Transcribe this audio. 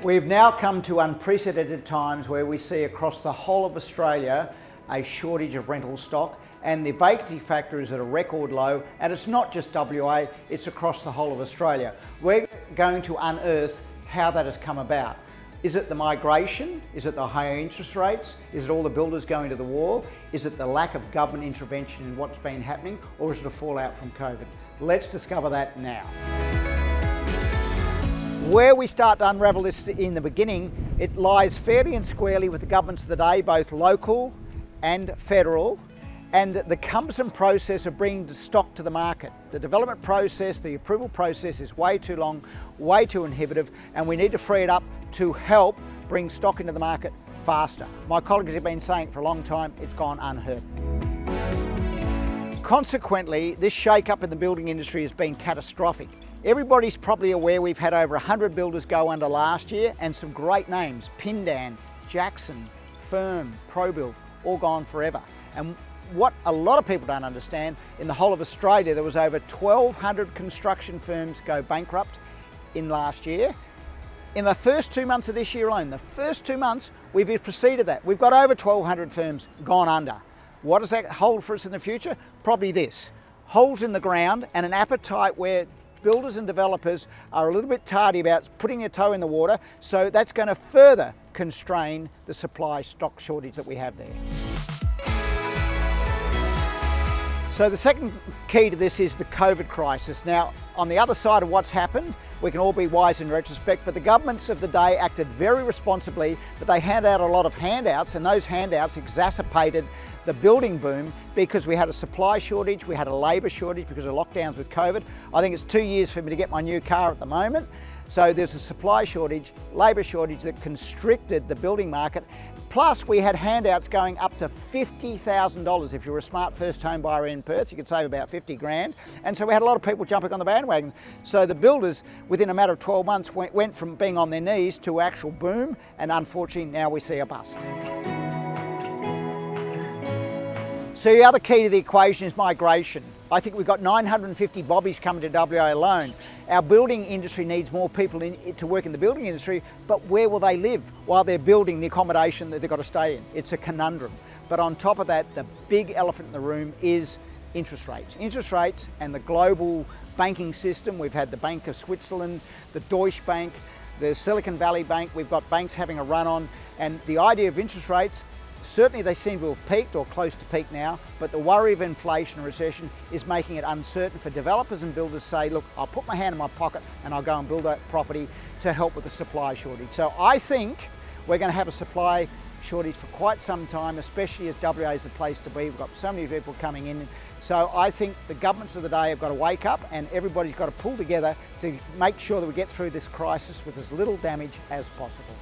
We've now come to unprecedented times where we see across the whole of Australia a shortage of rental stock, and the vacancy factor is at a record low, and it's not just WA, it's across the whole of Australia. We're going to unearth how that has come about. Is it the migration? Is it the higher interest rates? Is it all the builders going to the wall? Is it the lack of government intervention in what's been happening? Or is it a fallout from COVID? Let's discover that now. Where we start to unravel this in the beginning, it lies fairly and squarely with the governments of the day, both local and federal, and the cumbersome process of bringing the stock to the market. The development process, the approval process is way too long, way too inhibitive, and we need to free it up to help bring stock into the market faster. My colleagues have been saying it for a long time, it's gone unheard. Consequently, this shake-up in the building industry has been catastrophic. Everybody's probably aware we've had over 100 builders go under last year, and some great names, Pindan, Jackson, Firm, ProBuild, all gone forever. And what a lot of people don't understand, in the whole of Australia there was over 1,200 construction firms go bankrupt in last year. In the first 2 months of this year alone, the first 2 months, we've preceded that. We've got over 1,200 firms gone under. What does that hold for us in the future? Probably this: holes in the ground and an appetite where builders and developers are a little bit tardy about putting their toe in the water, so that's going to further constrain the supply stock shortage that we have there. So the second key to this is the COVID crisis. Now, on the other side of what's happened, we can all be wise in retrospect, but the governments of the day acted very responsibly, but they handed out a lot of handouts, and those handouts exacerbated the building boom because we had a supply shortage, we had a labour shortage because of lockdowns with COVID. I think it's 2 years for me to get my new car at the moment. So there's a supply shortage, labour shortage that constricted the building market. Plus we had handouts going up to $50,000. If you're a smart first home buyer in Perth, you could save about 50 grand. And so we had a lot of people jumping on the bandwagon. So the builders, within a matter of 12 months, went from being on their knees to actual boom, and unfortunately now we see a bust. So the other key to the equation is migration. I think we've got 950 bobbies coming to WA alone. Our building industry needs more people to work in the building industry, but where will they live while they're building the accommodation that they've got to stay in? It's a conundrum. But on top of that, the big elephant in the room is interest rates. Interest rates and the global banking system. We've had the Bank of Switzerland, the Deutsche Bank, the Silicon Valley Bank. We've got banks having a run on, and the idea of interest rates, certainly they seem to have peaked or close to peak now, but the worry of inflation and recession is making it uncertain for developers and builders to say, look, I'll put my hand in my pocket and I'll go and build that property to help with the supply shortage. So I think we're going to have a supply shortage for quite some time, especially as WA is the place to be. We've got so many people coming in. So I think the governments of the day have got to wake up, and everybody's got to pull together to make sure that we get through this crisis with as little damage as possible.